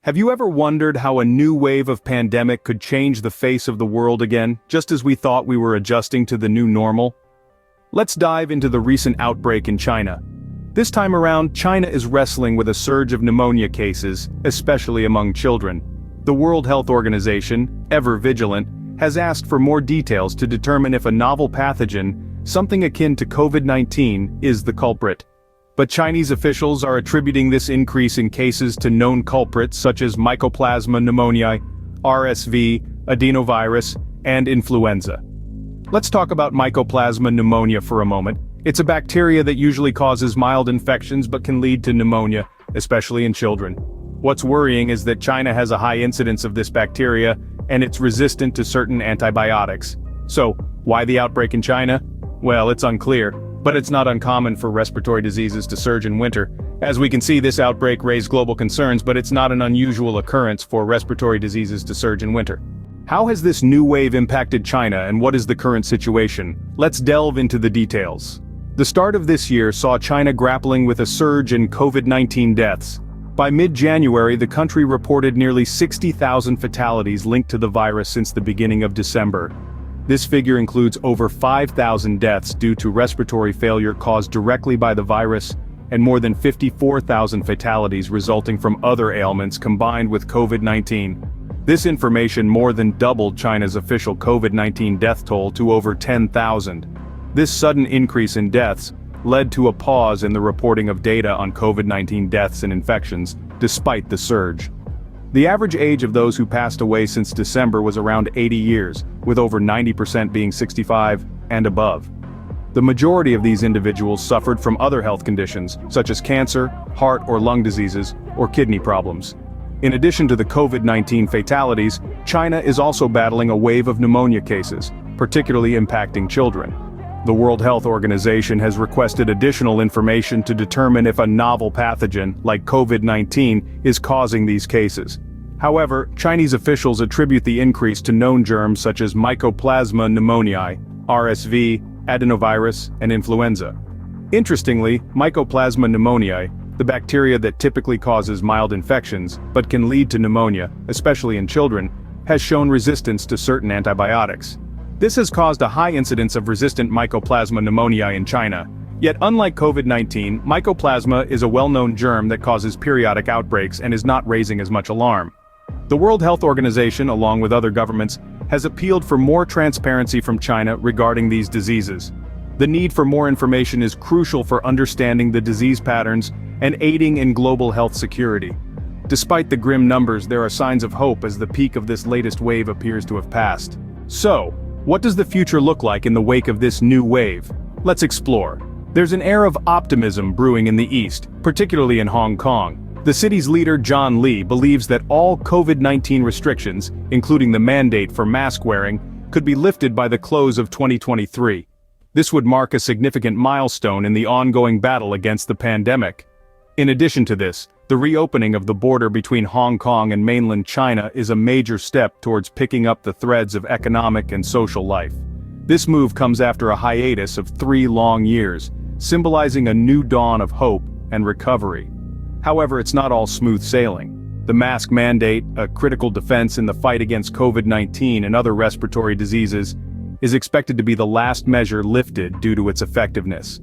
Have you ever wondered how a new wave of pandemic could change the face of the world again, just as we thought we were adjusting to the new normal? Let's dive into the recent outbreak in China. This time around, China is wrestling with a surge of pneumonia cases, especially among children. The World Health Organization, ever vigilant, has asked for more details to determine if a novel pathogen, something akin to COVID-19, is the culprit. But Chinese officials are attributing this increase in cases to known culprits such as Mycoplasma pneumoniae, RSV, adenovirus, and influenza. Let's talk about Mycoplasma pneumonia for a moment. It's a bacteria that usually causes mild infections but can lead to pneumonia, especially in children. What's worrying is that China has a high incidence of this bacteria, and it's resistant to certain antibiotics. So, why the outbreak in China? Well, it's unclear, but it's not uncommon for respiratory diseases to surge in winter. As we can see, this outbreak raised global concerns, but it's not an unusual occurrence for respiratory diseases to surge in winter. How has this new wave impacted China, and what is the current situation? Let's delve into the details. The start of this year saw China grappling with a surge in COVID-19 deaths. By mid-January, the country reported nearly 60,000 fatalities linked to the virus since the beginning of December. This figure includes over 5,000 deaths due to respiratory failure caused directly by the virus, and more than 54,000 fatalities resulting from other ailments combined with COVID-19. This information more than doubled China's official COVID-19 death toll to over 10,000. This sudden increase in deaths led to a pause in the reporting of data on COVID-19 deaths and infections, despite the surge. The average age of those who passed away since December was around 80 years, with over 90% being 65 and above. The majority of these individuals suffered from other health conditions, such as cancer, heart or lung diseases, or kidney problems. In addition to the COVID-19 fatalities, China is also battling a wave of pneumonia cases, particularly impacting children. The World Health Organization has requested additional information to determine if a novel pathogen, like COVID-19, is causing these cases. However, Chinese officials attribute the increase to known germs such as Mycoplasma pneumoniae, RSV, adenovirus, and influenza. Interestingly, Mycoplasma pneumoniae, the bacteria that typically causes mild infections, but can lead to pneumonia, especially in children, has shown resistance to certain antibiotics. This has caused a high incidence of resistant Mycoplasma pneumoniae in China. Yet unlike COVID-19, Mycoplasma is a well-known germ that causes periodic outbreaks and is not raising as much alarm. The World Health Organization, along with other governments, has appealed for more transparency from China regarding these diseases. The need for more information is crucial for understanding the disease patterns and aiding in global health security. Despite the grim numbers, there are signs of hope as the peak of this latest wave appears to have passed. So, what does the future look like in the wake of this new wave? Let's explore. There's an air of optimism brewing in the East, particularly in Hong Kong. The city's leader John Lee believes that all COVID-19 restrictions, including the mandate for mask wearing, could be lifted by the close of 2023. This would mark a significant milestone in the ongoing battle against the pandemic. In addition to this, the reopening of the border between Hong Kong and mainland China is a major step towards picking up the threads of economic and social life. This move comes after a hiatus of 3 long years, symbolizing a new dawn of hope and recovery. However, it's not all smooth sailing. The mask mandate, a critical defense in the fight against COVID-19 and other respiratory diseases, is expected to be the last measure lifted due to its effectiveness.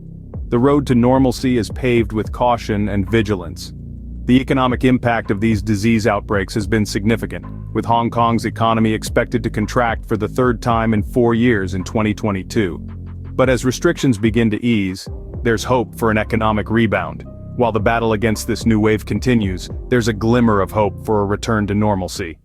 The road to normalcy is paved with caution and vigilance. The economic impact of these disease outbreaks has been significant, with Hong Kong's economy expected to contract for the 3rd time in 4 years in 2022. But as restrictions begin to ease, there's hope for an economic rebound. While the battle against this new wave continues, there's a glimmer of hope for a return to normalcy.